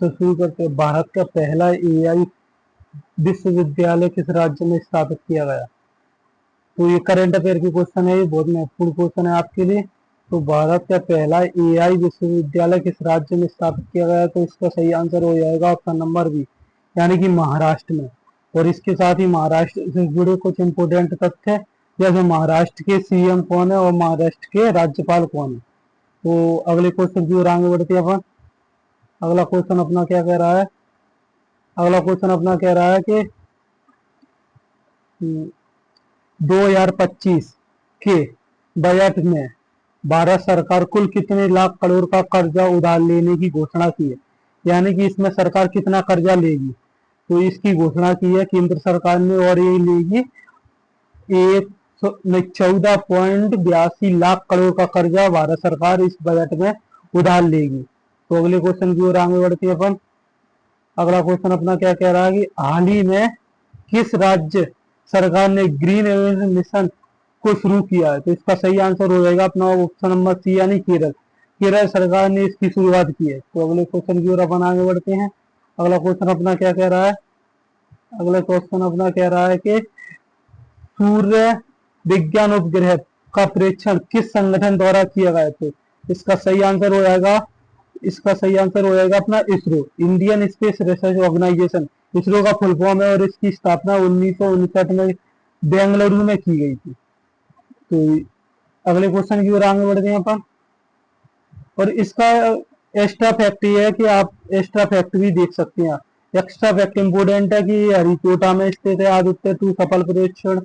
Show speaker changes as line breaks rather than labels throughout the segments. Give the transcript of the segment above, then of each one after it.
तो शुरू करते हैं। भारत का पहला एआई विश्वविद्यालय किस राज्य में स्थापित किया गया? तो ये करंट अफेयर की क्वेश्चन है, ये बहुत महत्वपूर्ण क्वेश्चन है आपके लिए। तो भारत का पहला एआई विश्वविद्यालय किस राज्य में स्थापित किया गया? तो इसका सही आंसर हो जाएगा ऑप्शन नंबर बी, यानी कि महाराष्ट्र में। और इसके साथ ही महाराष्ट्र से जुड़े कुछ इंपोर्टेंट तथ्य, जैसे महाराष्ट्र के सीएम कौन है और महाराष्ट्र के राज्यपाल कौन है। तो अगले क्वेश्चन की ओर आगे बढ़ते हैं अपन। अगला क्वेश्चन अपना क्या कह रहा है? अगला क्वेश्चन अपना कह रहा है कि 2025 के बजट में भारत सरकार कुल कितने लाख करोड़ का कर्जा उधार लेने की घोषणा की है? यानी कि इसमें सरकार कितना कर्जा लेगी, तो इसकी घोषणा की है केंद्र सरकार ने, और ये लेगी 14.82 लाख करोड़ का कर्जा भारत सरकार इस बजट में उधार लेगी। तो अगले क्वेश्चन की ओर आगे बढ़ते हैं अपन। अगला क्वेश्चन अपना क्या कह रहा है कि हाल ही में किस राज्य सरकार ने ग्रीन एविएशन मिशन को शुरू किया है? तो इसका सही आंसर हो जाएगा अपना ऑप्शन नंबर सी, यानी केरल। केरल सरकार ने इसकी शुरुआत की है। तो अगले क्वेश्चन की ओर अपन आगे बढ़ते हैं। अगला क्वेश्चन अपना क्या कह रहा है? अगला क्वेश्चन अपना कह रहा है कि सूर्य विज्ञान उपग्रह का परीक्षण किस संगठन द्वारा किया गया? तो इसका सही आंसर हो जाएगा, इसका सही आंसर हो जाएगा अपना ISRO, Indian space research organisation. ISRO का फुल फॉर्म है और इसकी स्थापना 1959 में बेंगलुरु में की गई थी। तो अगले क्वेश्चन की ओर आगे बढ़ते हैं अपन। और इसका एक्स्ट्रा फैक्ट ये है कि आप एक्स्ट्रा फैक्ट भी देख सकते हैं। एक्स्ट्रा फैक्ट इंपोर्टेंट है कि हरिकोटा में स्थित है आदित्य 2 सफल परीक्षण।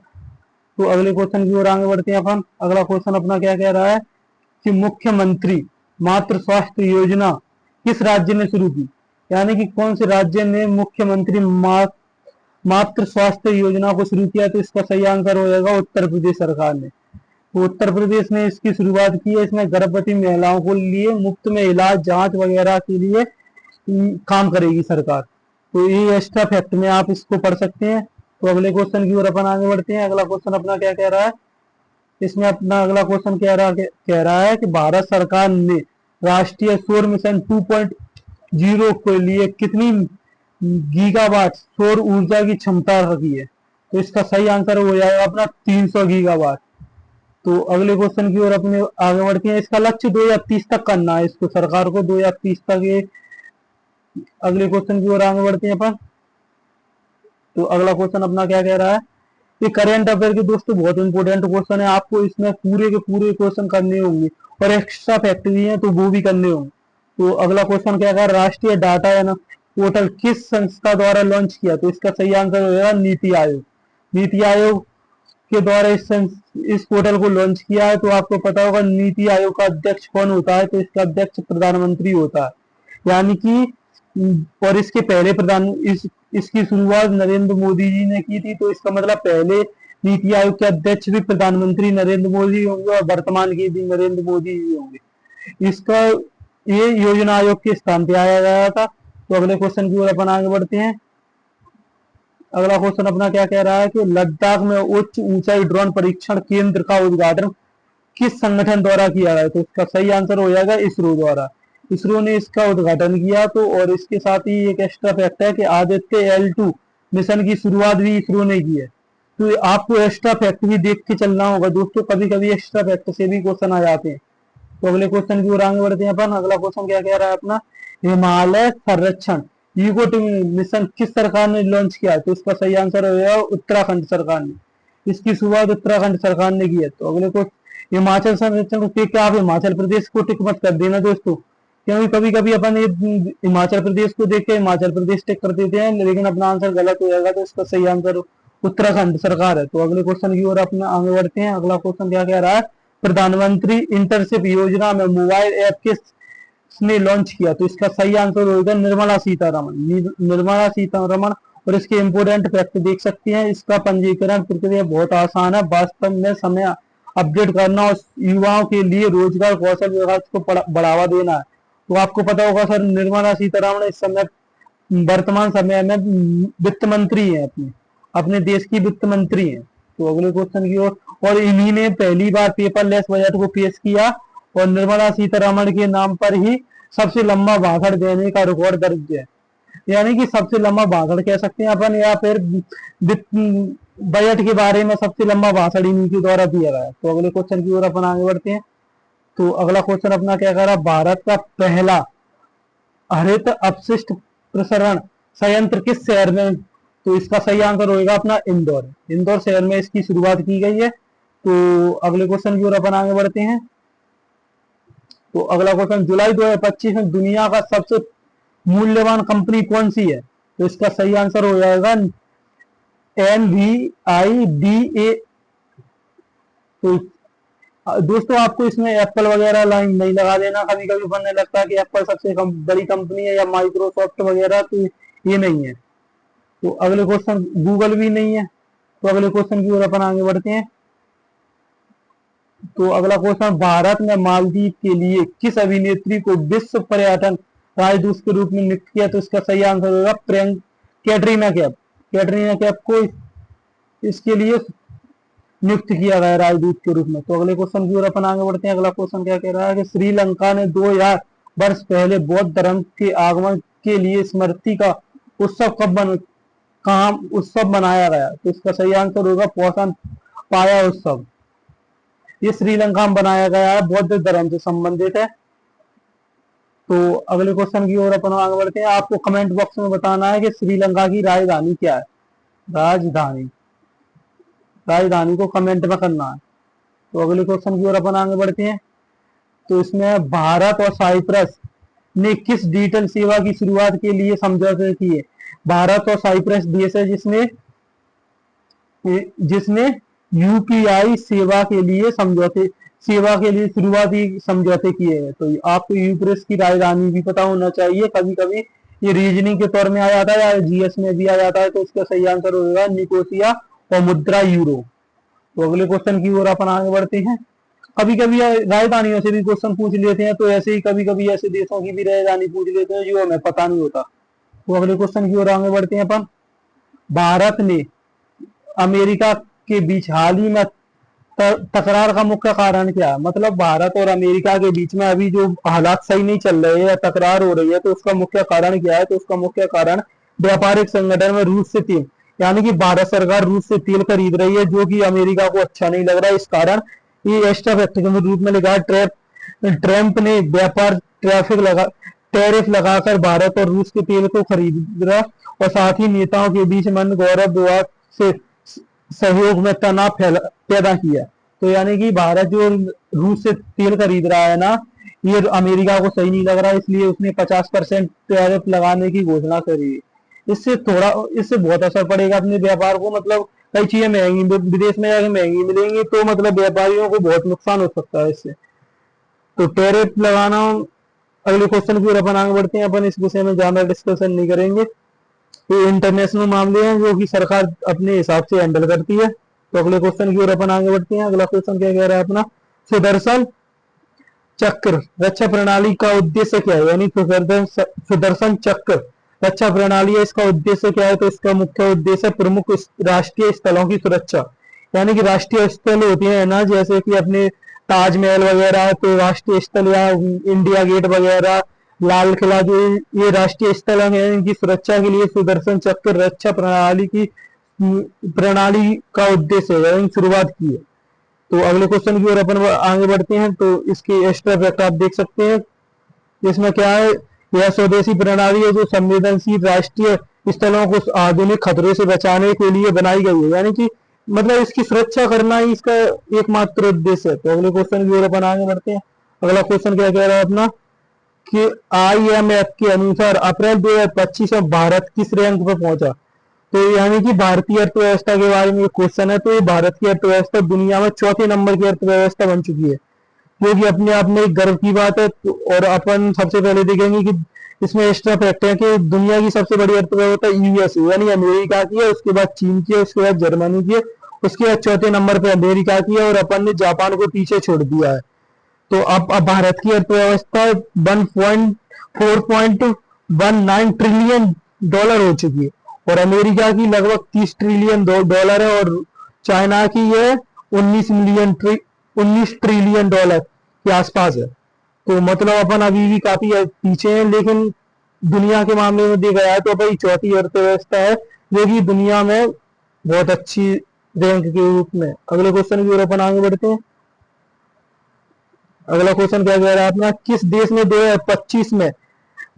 तो अगले क्वेश्चन की ओर आगे बढ़ते हैं अपन। अगला क्वेश्चन अपना क्या कह रहा है कि मुख्यमंत्री मातृ स्वास्थ्य योजना किस राज्य ने शुरू की? यानी कि कौन से राज्य ने मुख्यमंत्री मातृ स्वास्थ्य योजना को शुरू किया? तो इसका सही आंसर हो जाएगा उत्तर प्रदेश सरकार ने। तो उत्तर प्रदेश ने इसकी शुरुआत की है। इसमें गर्भवती महिलाओं को लिए मुफ्त में इलाज, जांच वगैरह के लिए काम करेगी सरकार। तो ये एक्स्ट्रा फैक्ट में आप इसको पढ़ सकते हैं। तो अगले क्वेश्चन की ओर अपन आगे बढ़ते हैं। अगला क्वेश्चन अपना क्या कह रहा है? इसमें अपना अगला क्वेश्चन कह रहा है कि भारत सरकार ने राष्ट्रीय सौर मिशन 2.0 के लिए कितनी गीगावाट सौर ऊर्जा की क्षमता रखी है? तो इसका सही आंसर हो जाएगा अपना 300 गीगावाट। तो अगले क्वेश्चन की ओर अपने आगे बढ़ते हैं। इसका लक्ष्य 2030 तक करना है इसको सरकार को, 2030 तक ये। अगले क्वेश्चन की ओर आगे बढ़ते हैं अपन। तो अगला क्वेश्चन अपना क्या कह रहा है? ये करंट अफेयर के दोस्तों बहुत इंपॉर्टेंट क्वेश्चन है, आपको इसमें पूरे के पूरे क्वेश्चन करने होंगे और एक्स्ट्रा फैक्ट भी है तो वो भी करने होंगे। तो अगला क्वेश्चन क्या कह रहा है? राष्ट्रीय डाटा पोर्टल किस संस्था द्वारा लॉन्च किया? तो इसका सही आंसर हो जाएगा नीति आयोग। नीति आयोग के द्वारा इस पोर्टल को लॉन्च किया है। तो आपको पता होगा नीति आयोग का अध्यक्ष कौन होता है? तो इसका अध्यक्ष प्रधानमंत्री होता है, यानी कि और इसके पहले इसकी शुरुआत नरेंद्र मोदी जी ने की थी। तो इसका मतलब पहले नीति आयोग के अध्यक्ष भी प्रधानमंत्री नरेंद्र मोदी होंगे और वर्तमान के भी नरेंद्र मोदी जी होंगे। इसका ये योजना आयोग के स्थान पे आया गया था। तो अगले क्वेश्चन की ओर अपन आगे बढ़ते हैं। अगला क्वेश्चन अपना क्या कह रहा है कि लद्दाख में उच्च ऊंचाई ड्रोन परीक्षण केंद्र का उद्घाटन किस संगठन द्वारा किया गया? तो इसका सही आंसर हो जाएगा इसरो द्वारा। इसरो ने इसका उद्घाटन किया। तो और इसके साथ ही एक एक्स्ट्रा फैक्ट है कि आदित्य L2 मिशन की शुरुआत भी इसरो ने की है। तो आपको एक्स्ट्रा फैक्ट भी देख के चलना होगा दोस्तों, कभी कभी एक्स्ट्रा फैक्ट से भी क्वेश्चन आ जाते हैं। तो अगले क्वेश्चन की ओर आगे बढ़ते हैं अपन। अगला क्वेश्चन क्या कह रहा है अपना? हिमालय संरक्षण इको मिशन किस सरकार ने लॉन्च किया? तो इसका सही आंसर हो जाएगा उत्तराखंड सरकार ने। इसकी शुरुआत उत्तराखंड सरकार ने की है। तो अगले को हिमाचल संरक्षण को देख के आप हिमाचल प्रदेश को टिक मत कर देना दोस्तों, क्योंकि कभी कभी अपन ये हिमाचल प्रदेश को देख के हिमाचल प्रदेश टिक कर देते हैं, लेकिन अपना आंसर गलत हो जाएगा। तो इसका सही आंसर उत्तराखंड सरकार है। तो अगले क्वेश्चन की ओर अपना आगे बढ़ते हैं। अगला क्वेश्चन क्या कह रहा है? प्रधानमंत्री इंटर्नशिप योजना में मोबाइल ऐप किसने लॉन्च किया? तो इसका सही आंसर होगा निर्मला सीतारमण। निर्मला सीतारमण। और इसके इंपोर्टेंट फैक्ट देख सकते हैं। इसका पंजीकरण प्रक्रिया बहुत आसान है, वास्तव में समय अपडेट करना और युवाओं के लिए रोजगार कौशल विकास को बढ़ावा देना है। तो आपको पता होगा सर, निर्मला सीतारमण इस समय वर्तमान समय में वित्त मंत्री है, अपने देश की वित्त मंत्री है। तो अगले क्वेश्चन की ओर, और इन्हीं ने पहली बार पेपरलेस बजट को पेश किया और निर्मला सीतारमण के नाम पर ही सबसे लंबा भाषण देने का रिकॉर्ड दर्ज है। यानी कि सबसे लंबा भाषण कह सकते हैं अपन, या फिर बजट के बारे में सबसे लंबा भाषण इन्हीं के द्वारा दिया गया है। तो अगले क्वेश्चन की ओर अपन आगे बढ़ते हैं। तो अगला क्वेश्चन अपना क्या कह रहा है, भारत का पहला हरित अपशिष्ट प्रसरण संयंत्र किस शहर में, तो इसका सही आंसर होगा अपना इंदौर। इंदौर शहर में इसकी शुरुआत की गई है। तो अगले क्वेश्चन की ओर अपन आगे बढ़ते हैं। तो अगला क्वेश्चन, जुलाई 2025 में दुनिया का सबसे मूल्यवान कंपनी कौन सी है, तो इसका सही आंसर हो जाएगा NVIDIA। तो दोस्तों आपको इसमें एप्पल वगैरह लाइन नहीं लगा देना, कभी कभी बनने लगता है कि एप्पल सबसे बड़ी कंपनी है या माइक्रोसॉफ्ट वगैरह, तो ये नहीं है। तो अगले क्वेश्चन, गूगल भी नहीं है। तो अगले क्वेश्चन की ओर अपन आगे बढ़ते हैं। तो अगला क्वेश्चन, भारत ने मालदीव के लिए किस अभिनेत्री को विश्व पर्यटन राजदूत के रूप में नियुक्त किया, तो इसका सही आंसर होगा कैटरीना कैफ। कैटरीना कैफ को इसके लिए नियुक्त किया गया राजदूत के रूप में। तो अगले क्वेश्चन की ओर अपन आगे बढ़ते हैं। अगला क्वेश्चन क्या कह रहा है कि श्रीलंका ने 2000 वर्ष पहले बौद्ध धर्म के आगमन के लिए स्मृति का उत्सव कहाँ उत्सव मनाया गया, तो इसका सही आंसर होगा पोषण पाया उत्सव। ये श्रीलंका में बनाया गया है, बौद्ध धर्म से संबंधित है। तो अगले क्वेश्चन की ओर अपन आगे बढ़ते हैं। आपको कमेंट बॉक्स में बताना है कि श्रीलंका की राजधानी क्या है। राजधानी को कमेंट में करना है। तो अगले क्वेश्चन की ओर अपन आगे बढ़ते हैं। तो इसमें भारत और साइप्रस ने किस डिजिटल सेवा की शुरुआत के लिए समझौते किए। भारत और साइप्रस देश है जिसने यूपीआई सेवा के लिए शुरुआती समझौते किए हैं। तो आपको यूप्रेस की राजधानी भी पता होना चाहिए, कभी कभी ये रीजनिंग के तौर में आ जाता है या जीएस में भी आ जाता है। तो इसका सही आंसर होगा निकोसिया और मुद्रा यूरो। तो अगले क्वेश्चन की ओर अपन आगे बढ़ते हैं। कभी कभी राजधानियों से भी क्वेश्चन पूछ लेते हैं, तो ऐसे ही कभी कभी ऐसे देशों की भी राजधानी पूछ लेते हैं जो हमें पता नहीं होता। तो अगले क्वेश्चन की ओर आगे बढ़ते हैं अपन। भारत ने अमेरिका के बीच हाल ही में तकरार का मुख्य कारण क्या है, मतलब भारत और अमेरिका के बीच में अभी जो हालात सही नहीं चल रहे हैं या तकरार हो रही है, तो उसका मुख्य कारण क्या है, तो उसका मुख्य कारण व्यापारिक संगठन में रूस से तेल, यानी कि भारत सरकार रूस से तेल खरीद रही है जो कि अमेरिका को अच्छा नहीं लग रहा है। इस कारण ये एक्स्ट्रा फैक्टर के रूप में लिखा है, ट्रंप ने व्यापार टैरिफ लगाकर भारत और रूस के तेल को खरीद रहा, और साथ ही नेताओं के बीच मन गौरव विवाद से सहयोग में तनाव पैदा किया। तो यानी कि भारत जो रूस से तेल खरीद रहा है ना, ये अमेरिका को सही नहीं लग रहा है, इसलिए उसने 50% टैरिफ लगाने की घोषणा करी है। इससे बहुत असर पड़ेगा अपने व्यापार को, मतलब कई चीजें महंगी विदेश में जाकर महंगी मिलेंगी, तो मतलब व्यापारियों को बहुत नुकसान हो सकता है इससे। तो टैरिफ लगाना, अगले क्वेश्चन की ओर अपन आगे बढ़ते हैं। अपन इस विषय में ज्यादा डिस्कशन नहीं करेंगे, तो इंटरनेशनल मामले हैं जो कि सरकार अपने हिसाब से हैंडल करती है। तो अगले क्वेश्चन की ओर अपन आगे बढ़ते हैं। अगला क्वेश्चन क्या कह रहा है अपना, सुदर्शन चक्र रक्षा प्रणाली का उद्देश्य क्या है, यानी सुदर्शन चक्र रक्षा प्रणाली है, इसका उद्देश्य क्या है, तो इसका मुख्य उद्देश्य प्रमुख राष्ट्रीय स्थलों की सुरक्षा, यानी कि राष्ट्रीय स्थल होते हैं ना, जैसे कि अपने ताजमहल वगैरह, तो राष्ट्रीय स्थल या इंडिया गेट वगैरह, लाल किला, जो ये राष्ट्रीय स्थल है, इनकी सुरक्षा के लिए सुदर्शन चक्र रक्षा प्रणाली का उद्देश्य है, शुरुआत की है। तो अगले क्वेश्चन की ओर अपन आगे बढ़ते हैं। तो इसके एक्स्ट्रा फैक्ट आप देख सकते हैं, इसमें क्या है, यह स्वदेशी प्रणाली है जो संवेदनशील राष्ट्रीय स्थलों को आधुनिक खतरे से बचाने के लिए बनाई गई है, यानी कि मतलब इसकी सुरक्षा करना ही इसका एकमात्र उद्देश्य है। तो अगले क्वेश्चन की ओर अपन आगे बढ़ते हैं। अगला क्वेश्चन क्या कह रहा है अपना कि IMF के अनुसार अप्रैल 2025 में भारत किस रैंक पर पहुंचा, तो यानी कि भारतीय अर्थव्यवस्था के बारे में क्वेश्चन है। तो भारत की अर्थव्यवस्था दुनिया में चौथे नंबर की अर्थव्यवस्था बन चुकी है, जो कि अपने आप में एक गर्व की बात है। और अपन सबसे पहले देखेंगे कि इसमें एक्स्ट्रा फैक्ट है कि दुनिया की सबसे बड़ी अर्थव्यवस्था यूएस यानी अमेरिका की है, उसके बाद चीन की है, उसके बाद जर्मनी की है, उसके बाद चौथे नंबर पे अमेरिका की है, और अपन ने जापान को पीछे छोड़ दिया है। तो अब भारत की अर्थव्यवस्था 4.19 ट्रिलियन डॉलर हो चुकी है, और अमेरिका की लगभग 30 ट्रिलियन डॉलर है, और चाइना की ये 19 ट्रिलियन डॉलर के आसपास है। तो मतलब अपन अभी भी काफी पीछे हैं, लेकिन दुनिया के मामले में देखा जाए तो भाई चौथी अर्थव्यवस्था है जो कि दुनिया में बहुत अच्छी रैंक के रूप में। अगले क्वेश्चन की ओर अपन आगे बढ़ते हैं। अगला क्वेश्चन क्या कह रहा है अपना, किस देश ने 2025 में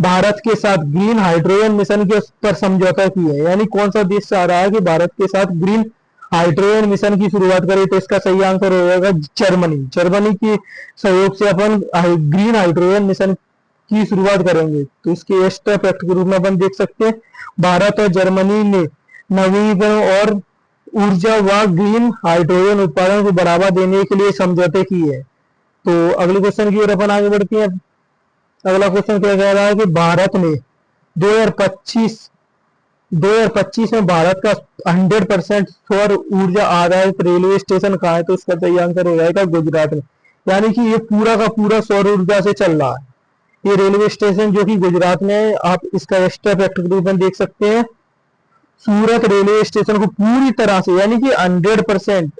भारत के साथ ग्रीन हाइड्रोजन मिशन के पर समझौता किया है? यानी कौन सा देश चाह रहा है कि भारत के साथ ग्रीन हाइड्रोजन मिशन की शुरुआत करे? तो इसका सही आंसर हो जाएगा जर्मनी। जर्मनी की सहयोग से अपन ग्रीन हाइड्रोजन मिशन की शुरुआत करेंगे। तो इसके एक्स्ट्रा फैक्ट के रूप में अपन देख सकते हैं, भारत और जर्मनी ने नवीकरण और ऊर्जा व ग्रीन हाइड्रोजन उत्पादन को बढ़ावा देने के लिए समझौते किए हैं। तो अगले क्वेश्चन की ओर अपन आगे बढ़ते हैं। अगला क्वेश्चन क्या कह रहा है कि भारत ने 2025 में भारत का 100% सौर ऊर्जा आधारित रेलवे स्टेशन कहाँ है? तो इसका सही आंसर हो जाएगा गुजरात में। यानी कि ये पूरा का पूरा सौर ऊर्जा से चल रहा है ये रेलवे स्टेशन जो कि गुजरात में है। आप इसका एक्स्ट्रा फैक्ट के रूप में देख सकते हैं, सूरत रेलवे स्टेशन को पूरी तरह से यानी कि 100%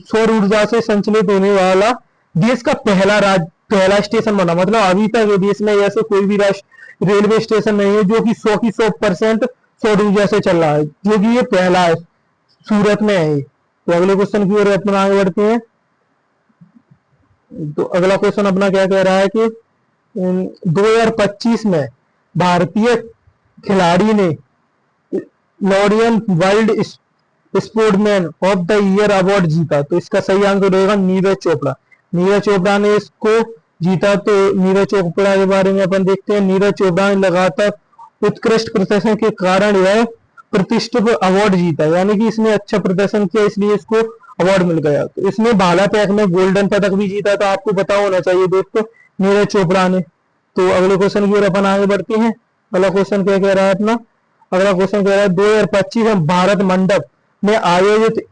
सौर ऊर्जा से संचालित होने वाला देश का पहला स्टेशन बना। मतलब अभी तक देश में ऐसे कोई भी रेलवे स्टेशन नहीं है जो कि 100 की 100% सौर ऊर्जा से चल रहा है, जो कि ये पहला है, सूरत में है। तो अगले क्वेश्चन की ओर अपना आगे बढ़ते हैं। तो अगला क्वेश्चन अपना क्या कह रहा है कि 2025 में भारतीय खिलाड़ी ने L'Oréal world sportsman of the year award जीता। तो इसका सही आंसर रहेगा नीरज चोपड़ा। नीरज चोपड़ा ने इसको जीता। तो नीरज चोपड़ा के बारे में अपन देखते हैं। नीरज चोपड़ा ने लगातार उत्कृष्ट प्रदर्शन के कारण यह प्रतिष्ठित अवार्ड जीता, यानी कि इसने अच्छा प्रदर्शन किया इसलिए इसको अवार्ड मिल गया। तो इसने भाला फेंक में गोल्डन पदक भी जीता, तो आपको पता होना चाहिए दोस्तों, नीरज चोपड़ा ने। तो अगले क्वेश्चन की ओर अपन आगे बढ़ते हैं। अगला क्वेश्चन क्या कह रहा है अपना, अगला क्वेश्चन कह रहा है 2025 में भारत मंडप में आयोजित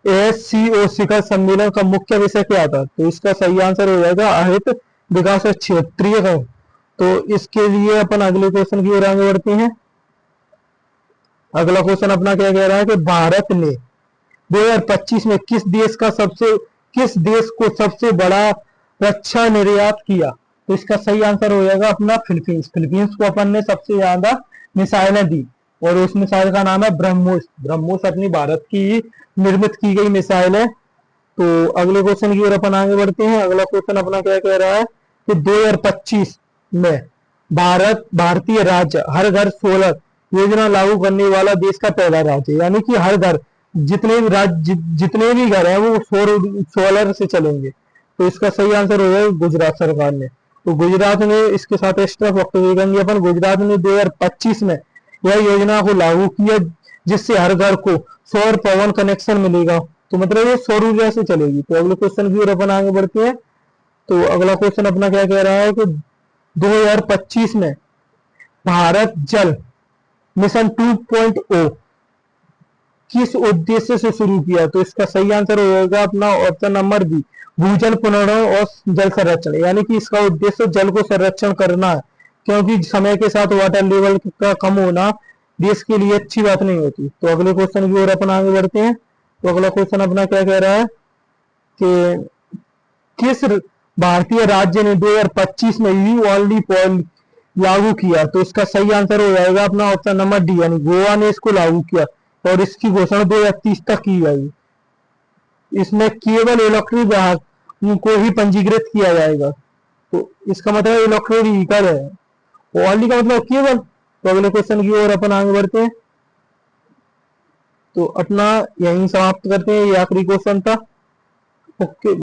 एससीओ शिखर सम्मेलन का मुख्य विषय क्या था? तो इसका सही आंसर हो जाएगा आहित विकास और क्षेत्रीय। तो इसके लिए अपन अगले क्वेश्चन की ओर आगे बढ़ते हैं। अगला क्वेश्चन अपना क्या कह रहा है कि भारत ने 2025 में किस देश को सबसे बड़ा रक्षा निर्यात किया? तो इसका सही आंसर हो जाएगा अपना फिलीपींस। फिलीपींस को अपन ने सबसे ज्यादा मिसाइलें दी और उस मिसाइल का नाम है ब्रह्मोस। ब्रह्मोस अपनी भारत की निर्मित की गई मिसाइल है। तो अगले क्वेश्चन की ओर अपन आगे बढ़ते हैं। अगला क्वेश्चन अपना क्या कह रहा है कि 2025 में भारतीय राज्य हर घर सोलर योजना लागू करने वाला देश का पहला राज्य, यानी कि हर घर जितने भी घर हैं वो सोलर से चलेंगे। तो इसका सही आंसर हो जाएगा गुजरात सरकार ने। तो गुजरात ने इसके साथ एक्स्ट्रा फैक्ट देखेंगे अपन, गुजरात ने 2025 में यह योजना को लागू किया जिससे हर घर को सौर पवन कनेक्शन मिलेगा। तो मतलब ये सौर ऊर्जा से चलेगी। तो अगले क्वेश्चन की ओर अपन आगे बढ़ते हैं। तो अगला क्वेश्चन अपना क्या कह रहा है कि 2025 में भारत जल मिशन 2.0 किस उद्देश्य से शुरू किया? तो इसका सही आंसर हो जाएगा अपना ऑप्शन नंबर बी, भूजल पुनर्भरण और जल संरक्षण। यानी कि इसका उद्देश्य जल को संरक्षण करना है, क्योंकि समय के साथ वाटर लेवल का कम होना देश के लिए अच्छी बात नहीं होती। तो अगले क्वेश्चन की ओर अपन आगे बढ़ते हैं। तो अगला क्वेश्चन अपना क्या कह रहा है कि किस भारतीय राज्य ने 2025 में यू ओनली पॉलिसी लागू किया? तो इसका सही आंसर हो जाएगा अपना ऑप्शन नंबर डी, यानी गोवा ने इसको लागू किया और इसकी घोषणा 2030 तक की गई। इसमें केवल इलेक्ट्रिक वाहन को ही पंजीकृत किया जाएगा। तो इसका मतलब इलेक्ट्रिक व्हीकल है, ओनली का मतलब केवल। तो अगले क्वेश्चन की ओर अपन आगे बढ़ते हैं। तो अपना यहीं समाप्त करते हैं, ये आखिरी क्वेश्चन था। ओके।